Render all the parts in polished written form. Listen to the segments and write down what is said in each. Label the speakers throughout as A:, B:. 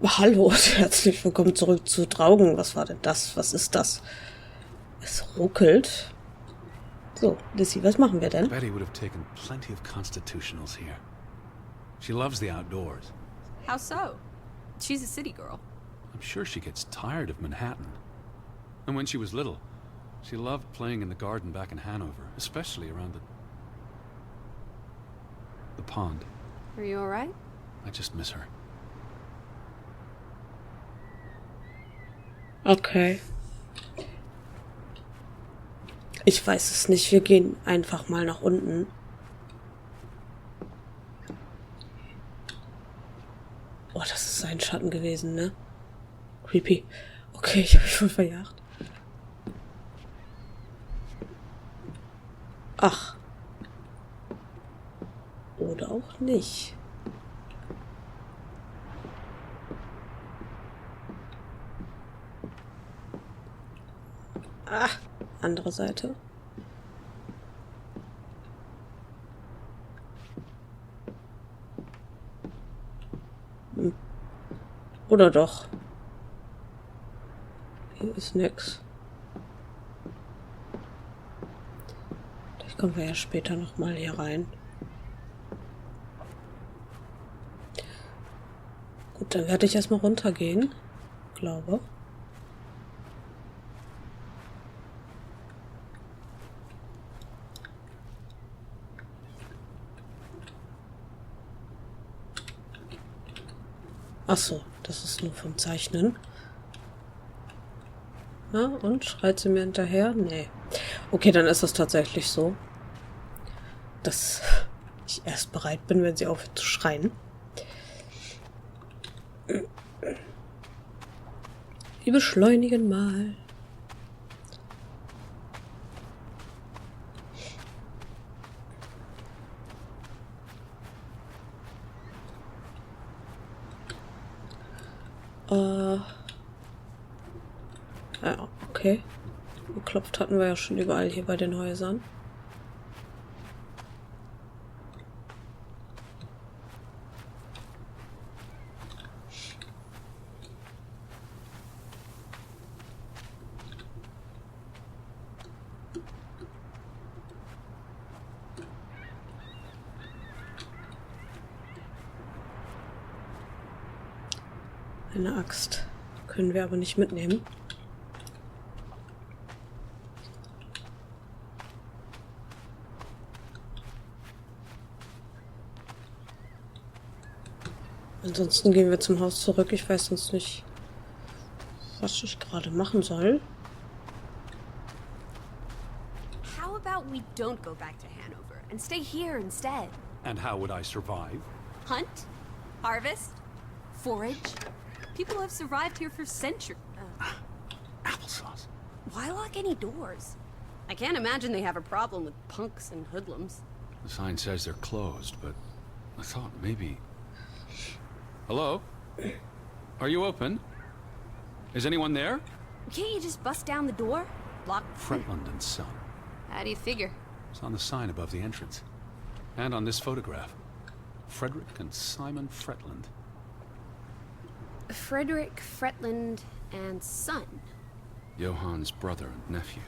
A: Hallo und herzlich willkommen zurück zu Draugen. Was war denn das? Was ist das? Es ruckelt. So, Lissie, was machen wir denn?
B: Betty would have taken plenty of constitutionals here. She loves the outdoors.
C: How so? She's a city girl.
B: I'm sure she gets tired of Manhattan. And when she was little, she loved playing in the garden back in Hanover, especially around the pond.
C: Are you alright?
B: I just miss her.
A: Okay. Ich weiß es nicht. Wir gehen einfach mal nach unten. Oh, das ist ein Schatten gewesen, ne? Creepy. Okay, ich habe mich voll verjagt. Ach. Oder auch nicht. Ah, andere Seite. Oder doch. Hier ist nix. Vielleicht kommen wir ja später nochmal hier rein. Gut, dann werde ich erstmal runtergehen. Glaube. Ach so, das ist nur vom Zeichnen. Ja, und? Schreit sie mir hinterher? Nee. Okay, dann ist das tatsächlich so, dass ich erst bereit bin, wenn sie aufhört zu schreien. Wir beschleunigen mal. Ja, okay. Geklopft hatten wir ja schon überall hier bei den Häusern. Eine Axt können wir aber nicht mitnehmen. Ansonsten gehen wir zum Haus zurück. Ich weiß sonst nicht, was ich gerade machen soll.
C: How about we don't go back to Hanover and stay here instead?
B: And how would I survive?
C: Hunt? Harvest? Forage? People have survived here for centuries.
B: Applesauce.
C: Why lock any doors? I can't imagine they have a problem with punks and hoodlums.
B: The sign says they're closed, but I thought maybe... Hello? Are you open? Is anyone there?
C: Can't you just bust down the door? Lock...
B: Fretland and Son.
C: How do you figure?
B: It's on the sign above the entrance. And on this photograph. Frederick and Simon Fretland.
C: Frederick, Fretland, and Son.
B: Johann's brother and nephew.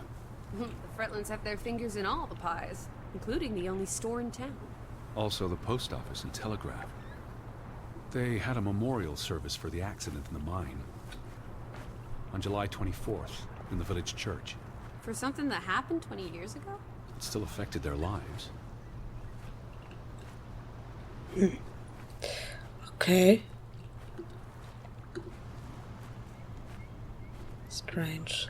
C: The Fretlands have their fingers in all the pies, including the only store in town.
B: Also the post office and telegraph. They had a memorial service for the accident in the mine. On July 24th, in the village church.
C: For something that happened 20 years ago?
B: It still affected their lives.
A: Okay. Strange.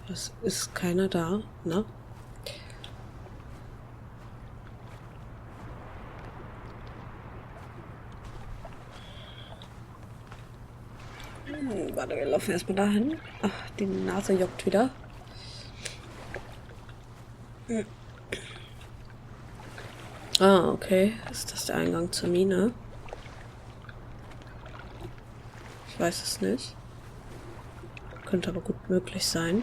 A: Es ist keiner da, ne? Warte, wir laufen erstmal dahin. Ach, die Nase juckt wieder. Ah, okay. Ist das der Eingang zur Mine? Ich weiß es nicht. Könnte aber gut möglich sein.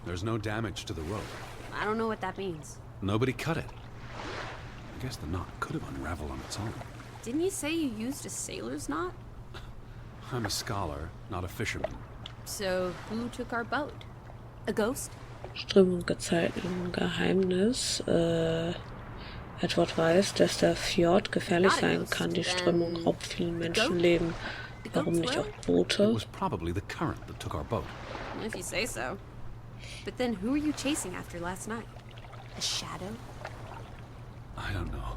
B: There's no damage to the rope.
C: I don't know what that means.
B: Nobody cut it. I guess the knot could have unraveled on its own.
C: Didn't you say you used a sailor's knot?
B: I'm a scholar, not a fisherman.
C: So, who took our boat? A ghost?
A: Strömung gezeiten Geheimnis. Edward weiß, dass der Fjord gefährlich sein kann. Die Strömung raubt vielen Menschenleben. Warum nicht auch
B: It
A: Boote?
B: was probably the current that took our boat.
C: If you say so. But then who were you chasing after last night? A shadow?
B: I don't know.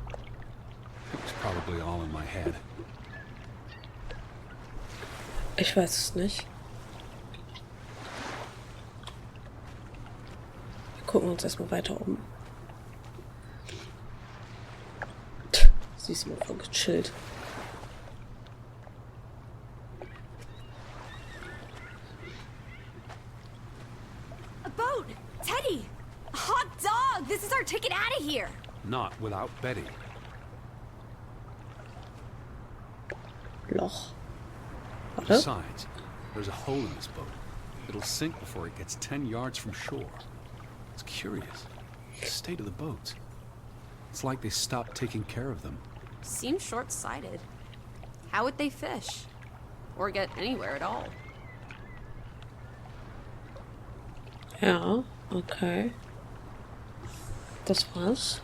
B: It was probably all in my head.
A: Ich weiß es nicht. Wir gucken uns erstmal weiter um. Sie ist mal voll gechillt.
C: A boat! Teddy! A hot dog! This is our ticket out of here!
B: Not without Betty.
A: Loch. Warte.
B: Besides, there's a hole in this boat. It'll sink before it gets 10 yards from shore. It's curious. The state of the boats. It's like they stopped taking care of them.
C: Seems short-sighted. How would they fish? Or get anywhere at all?
A: Ja, okay. Das war's.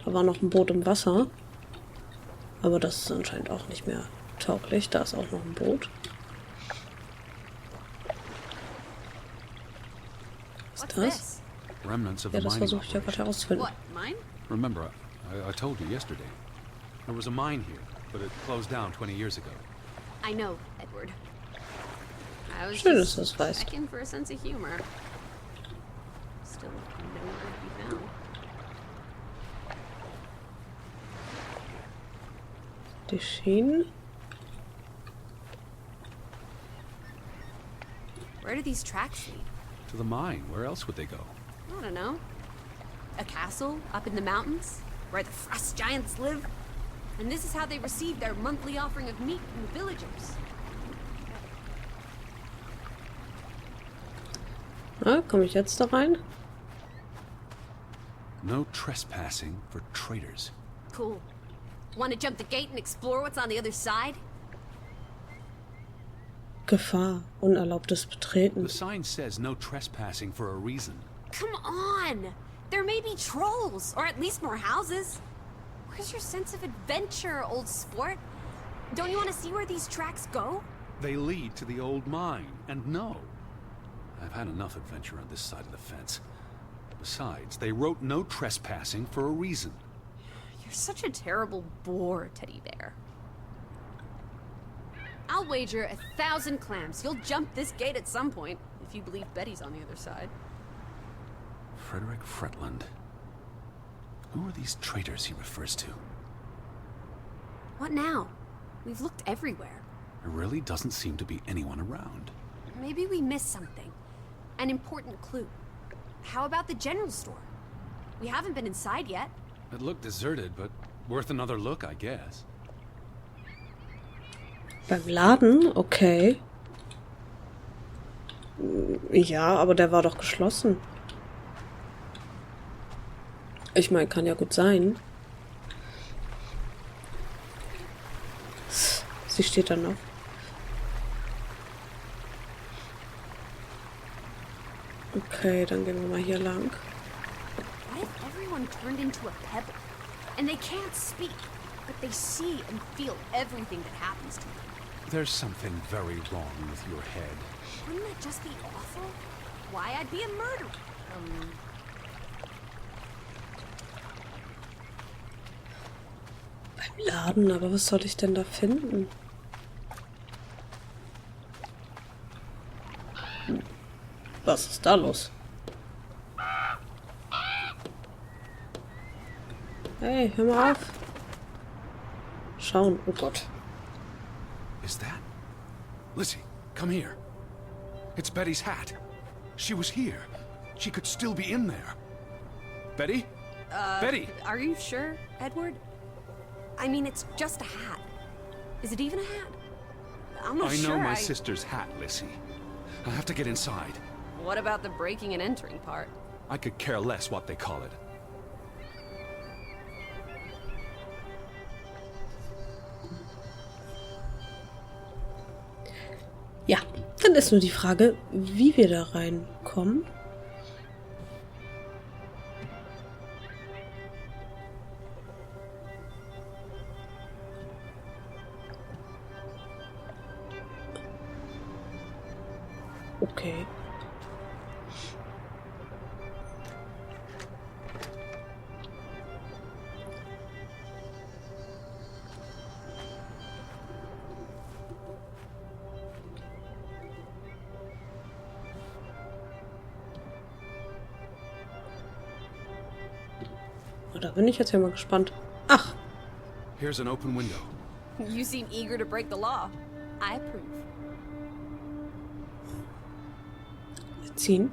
A: Da war noch ein Boot im Wasser. Aber das ist anscheinend auch nicht mehr tauglich. Da ist auch noch ein Boot. Was ist das?
B: Remnants of
A: Ja,
B: the
A: das
B: mining
A: versuche ich ja gerade
B: operation.
A: herauszufinden.
C: What, mine?
B: Remember, I told you yesterday. There was a mine here, but it closed down 20 years ago.
C: I know, Edward. I was
A: Schön, dass
C: just
A: du es weißt.
C: checking for a sense of humor. Still nowhere to be found.
A: Die Schienen.
C: Where do these tracks lead?
B: To the mine. Where else would they go?
C: I don't know. A castle up in the mountains where the frost giants live? And this is how they receive their monthly offering of meat from the villagers.
A: Ah, komme ich jetzt da rein?
B: No trespassing for traitors.
C: Cool. Want to jump the gate and explore what's on the other side?
A: Gefahr. Unerlaubtes Betreten.
B: The sign says no trespassing for a reason.
C: Come on! There may be trolls, or at least more houses. Where's your sense of adventure, old sport? Don't you want to see where these tracks go?
B: They lead to the old mine, and no. I've had enough adventure on this side of the fence. Besides, they wrote no trespassing for a reason.
C: You're such a terrible bore, Teddy Bear. I'll wager 1,000 clams you'll jump this gate at some point, if you believe Betty's on the other side.
B: Frederick Fretland. Who are these traitors he refers to?
C: What now? We've looked everywhere.
B: There really doesn't seem to be anyone around.
C: Maybe we missed something. An important clue. How about the general store? We haven't been inside yet.
B: It looked deserted, but worth another look, I guess.
A: Beim Laden? Okay. Ja, aber der war doch geschlossen. Ich meine, kann ja gut sein. Sie steht da noch. Okay, dann gehen wir mal hier lang.
C: What if everyone turned into a pebble? And they can't speak, but they see and feel everything that happens to them.
B: There's something very wrong with your head.
C: Wouldn't that just be awful? Why, I'd be a murderer.
A: Beim Laden, aber was soll ich denn da finden? Was ist da los? Hey, hör mal auf. Schauen, oh Gott.
B: Is that? Lissie, come here. It's Betty's hat. She was here. She could still be in there. Betty? Betty!
C: Are you sure, Edward? I mean, it's just a hat. Is it even a hat? I'm not
B: I
C: sure.
B: know my sister's hat, Lissie. I have to get inside.
C: What about the breaking and entering part?
B: I could care less what they call it.
A: Ja, dann ist nur die Frage, wie wir da reinkommen. Okay. Da bin ich jetzt ja mal gespannt. Ach,
B: Here's an open window.
C: You seem eager to break the law. I approve.
A: ziehen.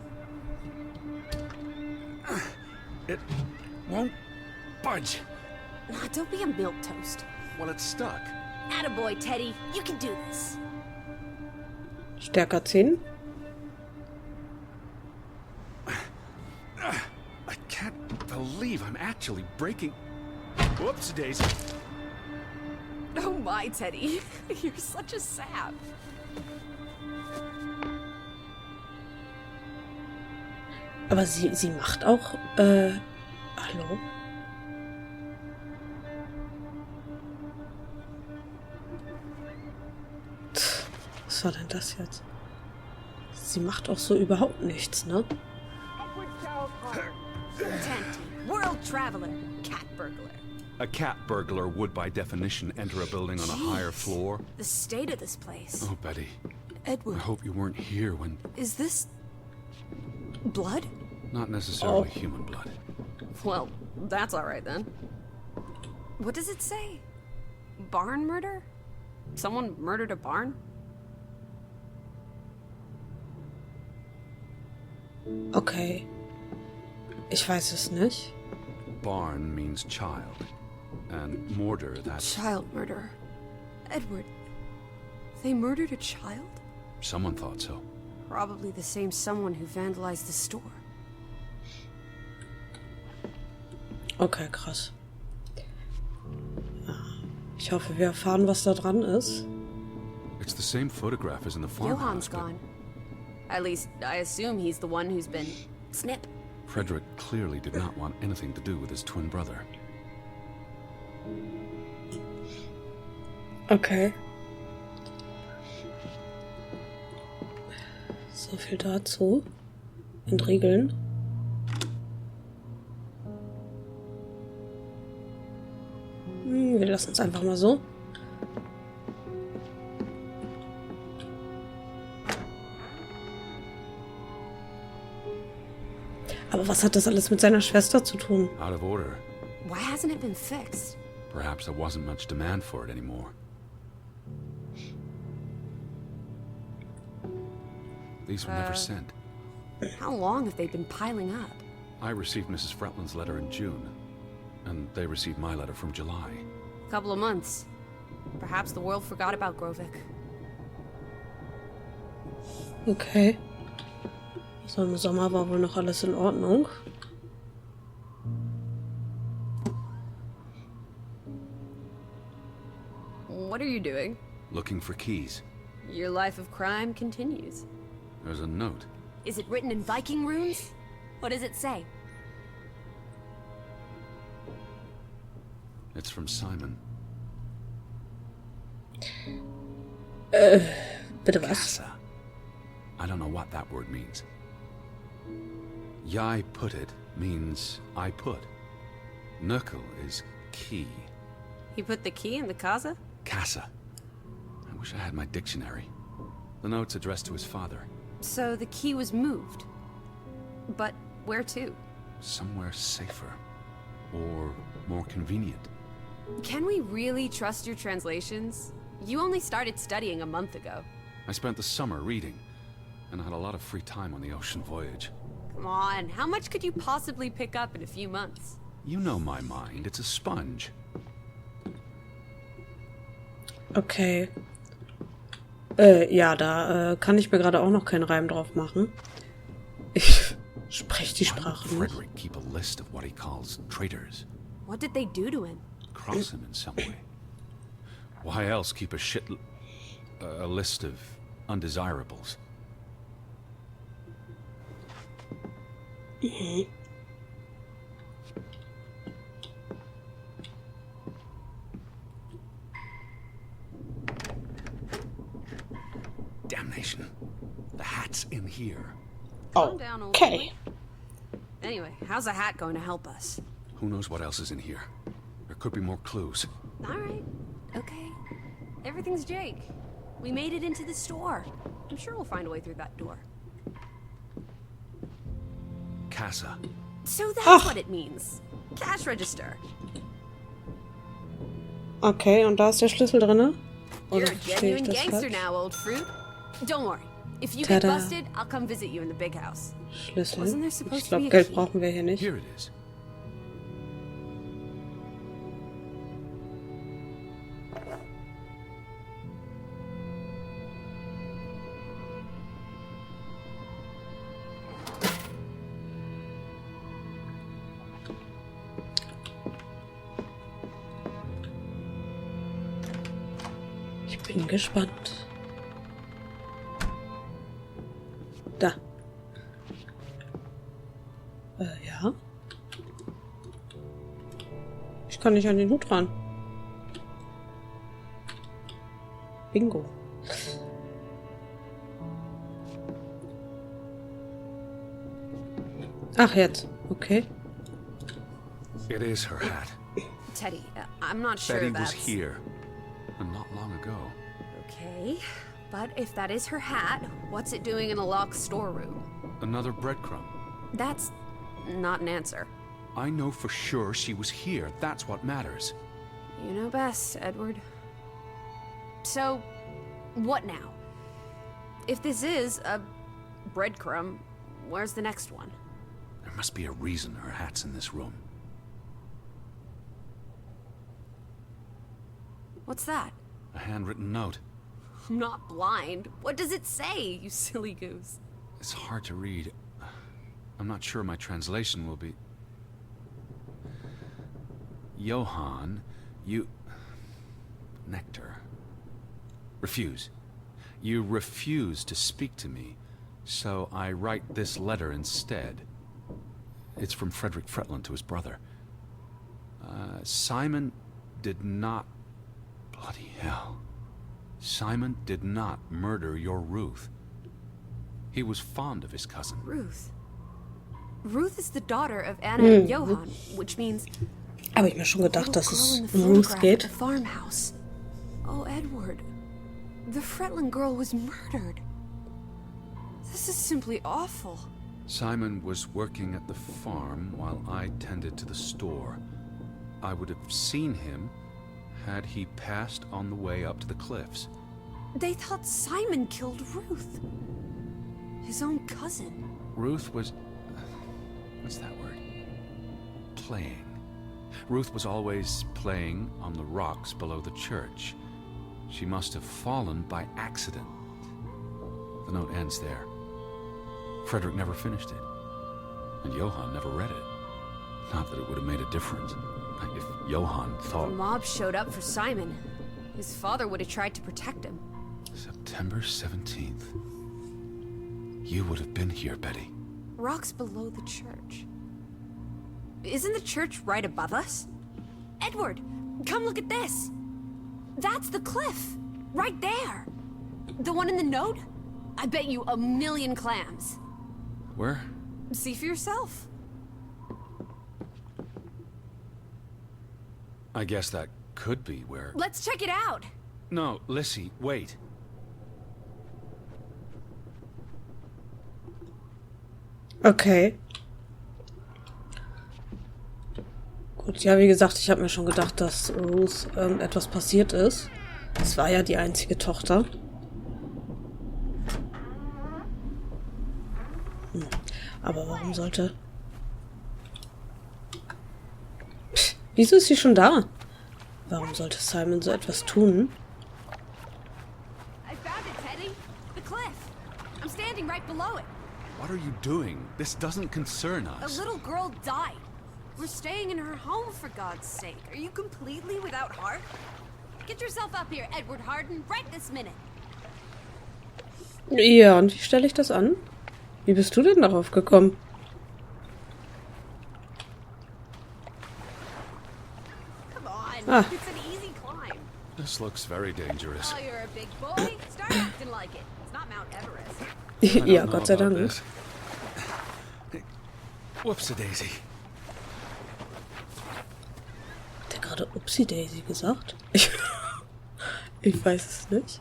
B: It won't budge.
C: Nah, don't be a milquetoast.
B: Well, it's stuck.
C: Attaboy, Teddy. You can do this.
A: Stärker ziehen.
B: I can't believe I'm actually breaking... Whoops, Daisy.
C: Oh my, Teddy. You're such a sap.
A: Aber sie macht auch, hallo? Was war denn das jetzt? Sie macht auch so überhaupt nichts, ne?
C: World traveler, cat burglar.
B: A cat burglar would, by definition, enter a building on a higher floor.
C: The state of this place.
B: Oh, Betty.
C: Edward.
B: I hope you weren't here when...
C: Is this... blood?
B: Not necessarily human blood.
C: Well, that's alright then. What does it say? Barn murder? Someone murdered a barn?
A: Okay. Ich weiß es nicht.
B: Barn means child. And mortar, that's...
C: Child murder. Edward, they murdered a child?
B: Someone thought so.
C: Probably the same someone who vandalized the store.
A: Okay, krass. Ich hoffe, wir erfahren, was da dran ist.
B: It's the same photograph as in the farmhouse.
C: Johan's gone. At least, I assume he's the one who's been... snip.
B: Frederick clearly did not want anything to do with his twin brother.
A: Okay. So viel dazu. Und Regeln. Wir lassen es einfach mal so. Aber was hat das alles mit seiner Schwester zu tun?
B: Out of order.
C: Why hasn't it been fixed?
B: Perhaps there wasn't much demand for it anymore. These were never sent.
C: How long have they been piling up?
B: I received Mrs. Fretland's letter in June, and they received my letter from July.
C: A couple of months. Perhaps the world forgot about Grovik.
A: Okay. So im Sommer war wohl noch alles in Ordnung.
C: What are you doing?
B: Looking for keys.
C: Your life of crime continues.
B: There's a note.
C: Is it written in Viking runes? What does it say?
B: It's from Simon.
A: Bitte was?
B: Casa. I don't know what that word means. Yai put it means I put. Knuckle is key.
C: He put the key in the casa?
B: Casa. I wish I had my dictionary. The note's addressed to his father.
C: So the key was moved. But where to?
B: Somewhere safer. Or more convenient.
C: Can we really trust your translations? You only started studying a month ago.
B: I spent the summer reading, and I had a lot of free time on the ocean voyage.
C: Come on, how much could you possibly pick up in a few months?
B: You know my mind, it's a sponge.
A: Okay. Ja, da kann ich mir gerade auch noch keinen Reim drauf machen. Ich spreche die
B: Why would
A: Sprache nicht.
B: Frederick keep a list of what he calls traitors?
C: What did they do to him?
B: Cross him in some way. Why else keep a list of undesirables? Damnation. The hat's in here.
C: Calm down, old
A: Okay.
C: boy. Anyway, how's a hat going to help us?
B: Who knows what else is in here? There could be more clues.
C: All right. Okay. Everything's Jake. We made it into the store. I'm sure we'll find a way through that door.
B: Casa.
C: So that's what it means. Cash register.
A: Okay, und da ist der Schlüssel drinne.
C: You're
A: Oder
C: a
A: verstehe ich
C: genuine
A: das
C: gangster
A: falsch?
C: now, old fruit. Don't worry. If you get
A: Tada.
C: busted, I'll come visit you in the big house.
A: Schlüssel.
C: Wasn't there supposed
A: Ich
C: to be
A: glaube,
C: a
A: Geld
C: key?
A: brauchen wir hier nicht.
B: Here it is.
A: Ich bin gespannt. Da. Ja. Ich kann nicht an den Hut ran. Bingo. Ach, jetzt. Okay.
B: It is her hat.
C: Teddy, I'm not sure
B: Betty
C: that's...
B: was here. And not long ago.
C: Okay, but if that is her hat, what's it doing in a locked storeroom?
B: Another breadcrumb.
C: That's not an answer.
B: I know for sure she was here. That's what matters.
C: You know best, Edward. So, what now? If this is a breadcrumb, where's the next one?
B: There must be a reason her hat's in this room.
C: What's that?
B: A handwritten note.
C: I'm not blind. What does it say, you silly goose?
B: It's hard to read. I'm not sure my translation will be... Johann, you... Nectar. Refuse. You refuse to speak to me, so I write this letter instead. It's from Frederick Fretland to his brother. Simon did not... Bloody hell. Simon did not murder your Ruth. He was fond of his cousin.
C: Ruth. Ruth is the daughter of Anna and Johann, which means...
A: Habe ich mir schon gedacht,
C: little
A: dass
C: girl
A: es
C: in the
A: um Ruth
C: photograph at
A: geht.
C: the farmhouse. Oh, Edward. The Fretland girl was murdered. This is simply awful.
B: Simon was working at the farm while I tended to the store. I would have seen him had he passed on the way up to the cliffs.
C: They thought Simon killed Ruth. His own cousin.
B: Ruth was... what's that word? Playing. Ruth was always playing on the rocks below the church. She must have fallen by accident. The note ends there. Frederick never finished it. And Johann never read it. Not that it would have made a difference. If Johann
C: The
B: thought...
C: mob showed up for Simon. His father would have tried to protect him.
B: September 17th. You would have been here, Betty.
C: Rocks below the church. Isn't the church right above us? Edward, come look at this. That's the cliff. Right there. The one in the note? I bet you 1,000,000 clams.
B: Where?
C: See for yourself.
B: I guess that could be where...
C: Let's check it out.
B: No, Lissie, wait.
A: Okay. Gut, ja, wie gesagt, ich habe mir schon gedacht, dass Ruth etwas passiert ist. Es war ja die einzige Tochter. Aber warum sollte... Wieso ist sie schon da? Warum sollte Simon so etwas tun?
C: I found it, Teddy. The cliff. I'm standing right below it.
B: What are you doing? This doesn't concern
C: A
B: us.
C: little girl died. We're staying in her home, for God's sake. Are you completely without heart? Get yourself up here, Edward Harden, right this minute.
A: Ja, und wie stelle ich das an? Wie bist du denn darauf gekommen?
C: Come on,
A: Ah.
C: it's an easy climb.
B: This looks very dangerous.
C: Oh, you're a big boy? Start acting like it. It's not Mount Everest.
B: I don't
A: Ja,
B: know
A: Gott sei
B: about
A: Dank.
B: this. Whoopsie-daisy.
A: Hat der gerade Upsi-Daisy gesagt? Ich weiß es nicht.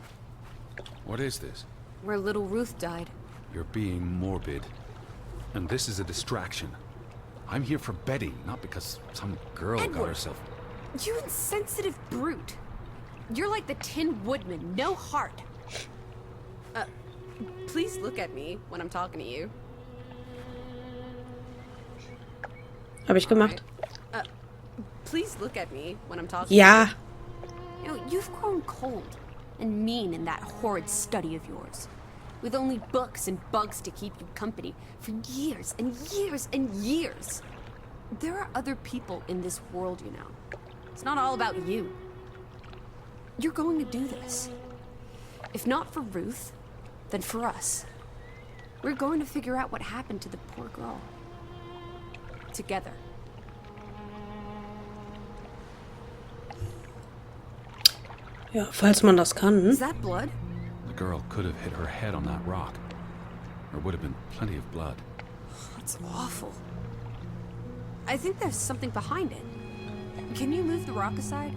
B: What is this?
C: Where little Ruth died.
B: You're being morbid. And this is a distraction. I'm here for Betty, not because some girl got
C: Edward.
B: herself...
C: You insensitive brute. You're like the Tin Woodman, no heart. Please look at me when I'm talking to you.
A: Habe ich gemacht.
C: Please look at me when I'm talking
A: Ja.
C: to you. You know, you've grown cold and mean in that horrid study of yours. With only books and bugs to keep you company for years and years and years. There are other people in this world, you know. It's not all about you. You're going to do this. If not for Ruth, then for us. We're going to figure out what happened to the poor girl. Together.
A: Ja, falls man das kann.
C: Is that blood?
B: The girl could have hit her head on that rock. There would have been plenty of blood.
C: That's awful. I think there's something behind it. Can you move the rock aside?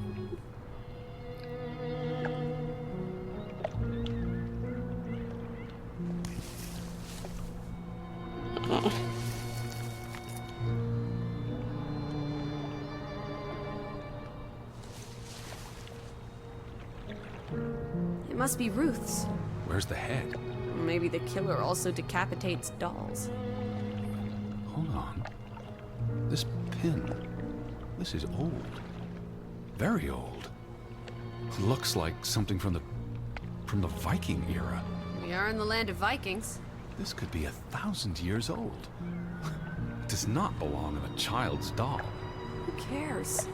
C: It must be Ruth's.
B: Where's the head?
C: Maybe the killer also decapitates dolls.
B: Hold on. This pin. This is old. Very old. Looks like something from the Viking era.
C: We are in the land of Vikings.
B: This could be 1,000 years old. It does not belong in a child's doll.
C: Who cares?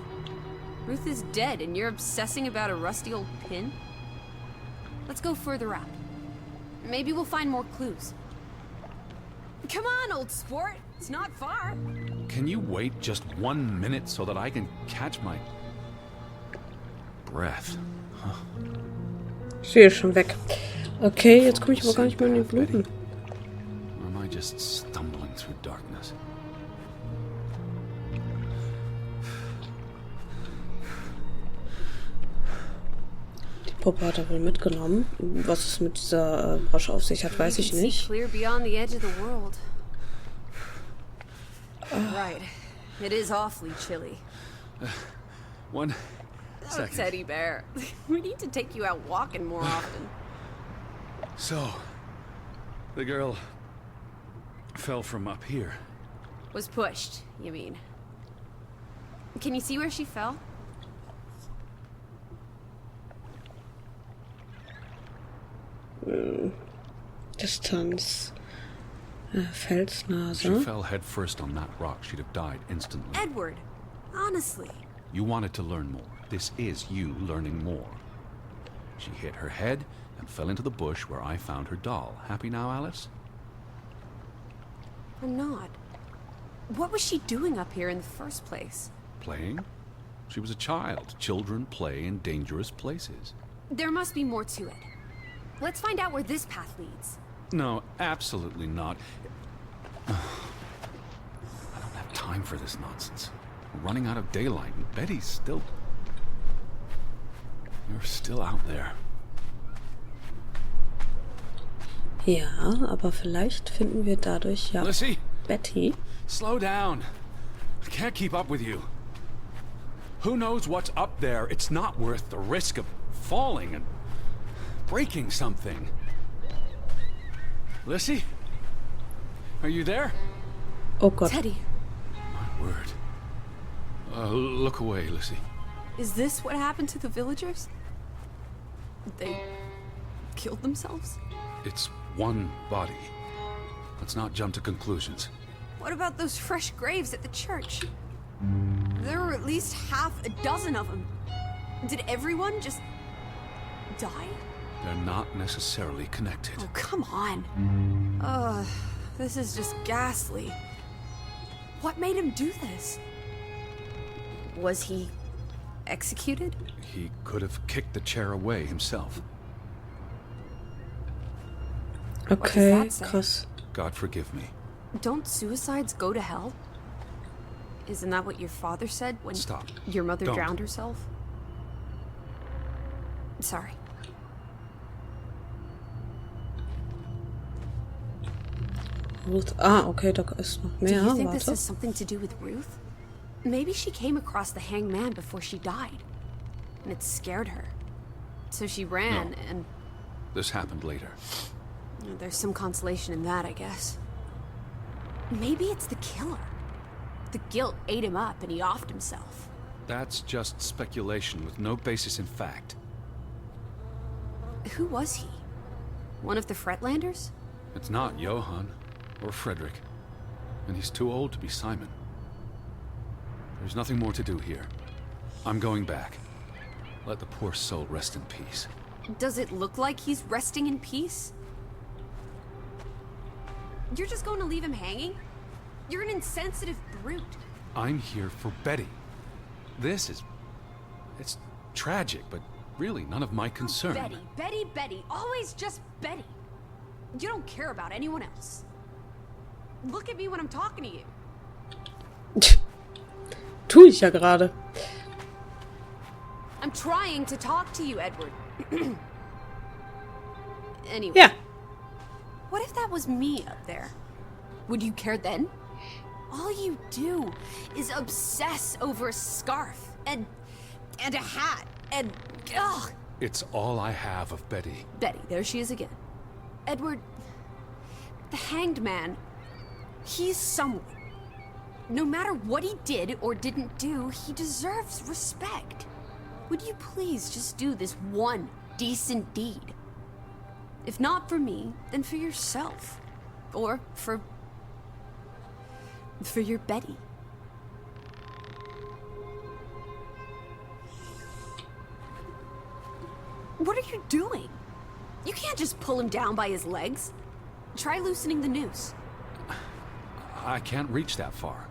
C: Ruth is dead and you're obsessing about a rusty old pin? Let's go further out. Maybe we'll find more clues. Come on, old sport. It's not far.
B: Can you wait just 1 minute so that I can catch my breath?
A: Sie ist schon weg. Okay, jetzt komme ich aber gar nicht mehr in die Blumen.
B: Or am I just stumbling through darkness?
A: Die Puppe hat er wohl mitgenommen. Was es mit dieser Brosche auf sich hat, weiß ich
C: See
A: nicht.
C: clear beyond the edge of the world. Right. It is awfully chilly.
B: 1
C: Oh,
B: second.
C: Teddy bear. We need to take you out walking more often.
B: So, the girl fell from up here.
C: Was pushed, you mean? Can you see where she fell?
A: Distanz.
B: If
A: Felsnase.
B: she fell head first on that rock, she'd have died instantly.
C: Edward, honestly.
B: You wanted to learn more. This is you learning more. She hit her head and fell into the bush where I found her doll. Happy now, Alice?
C: I'm not. What was she doing up here in the first place?
B: Playing? She was a child. Children play in dangerous places.
C: There must be more to it. Let's find out where this path leads.
B: No, absolutely not. I don't have time for this nonsense. We're running out of daylight, and Betty's still... You're still out there.
A: Ja, aber vielleicht finden wir dadurch ja
B: Lissie,
A: Betty.
B: slow down. I can't keep up with you. Who knows what's up there? It's not worth the risk of falling and breaking something. Lissie? Are you there?
A: Oh Gott.
C: Teddy,
B: My word. Look away, Lissie.
C: is this what happened to the villagers? They killed themselves?
B: It's one body. Let's not jump to conclusions.
C: What about those fresh graves at the church? There were at least half a dozen of them. Did everyone just die?
B: They're not necessarily connected.
C: Oh, come on. This is just ghastly. What made him do this? Was he executed?
B: He could have kicked the chair away himself.
A: Okay,
C: What does that say?
A: krass.
B: God forgive me.
C: Don't suicides go to hell? Isn't that what your father said when
B: Stop.
C: your mother
B: Don't.
C: drowned herself? Sorry.
A: Ruth. Ah, okay, da ist noch
C: Do
A: mehr.
C: you think this
A: Warte.
C: has something to do with Ruth? Maybe she came across the hanged man before she died, and it scared her. So she ran,
B: No.
C: and
B: This happened later.
C: there's some consolation in that, I guess. Maybe it's the killer. The guilt ate him up, and he offed himself.
B: That's just speculation with no basis in fact.
C: Who was he? One of the Fretlanders?
B: It's not Johann or Frederick, and he's too old to be Simon. There's nothing more to do here. I'm going back. Let the poor soul rest in peace.
C: Does it look like he's resting in peace? You're just going to leave him hanging? You're an insensitive brute.
B: I'm here for Betty. It's tragic, but really none of my concern.
C: Betty, Betty, Betty. Always just Betty. You don't care about anyone else. Look at me when I'm talking to you.
A: Tue ich ja gerade.
C: I'm trying to talk to you, Edward. Anyway.
A: Ja.
C: What if that was me up there? Would you care then? All you do is obsess over a scarf and a hat and ugh.
B: It's all I have of Betty.
C: Betty, there she is again. Edward, the hanged man, he's someone. No matter what he did or didn't do, he deserves respect. Would you please just do this one decent deed? If not for me, then for yourself. Or for your Betty. What are you doing? You can't just pull him down by his legs. Try loosening the noose.
B: I can't reach that far.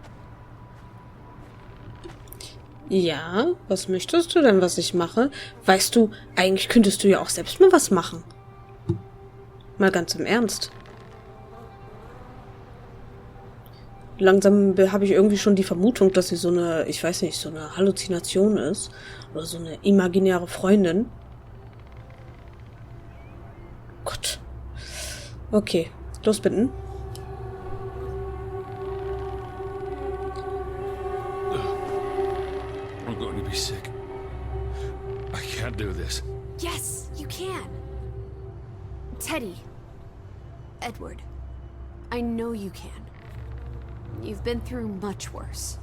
A: Ja, was möchtest du denn, was ich mache? Weißt du, eigentlich könntest du ja auch selbst mal was machen. Mal ganz im Ernst. Langsam habe ich irgendwie schon die Vermutung, dass sie so eine, ich weiß nicht, so eine Halluzination ist. Oder so eine imaginäre Freundin. Gott. Okay, los bitten.
B: I'm going to be sick. I can't do this.
C: Yes, you can. Teddy. Edward. I know you can. You've been through much worse.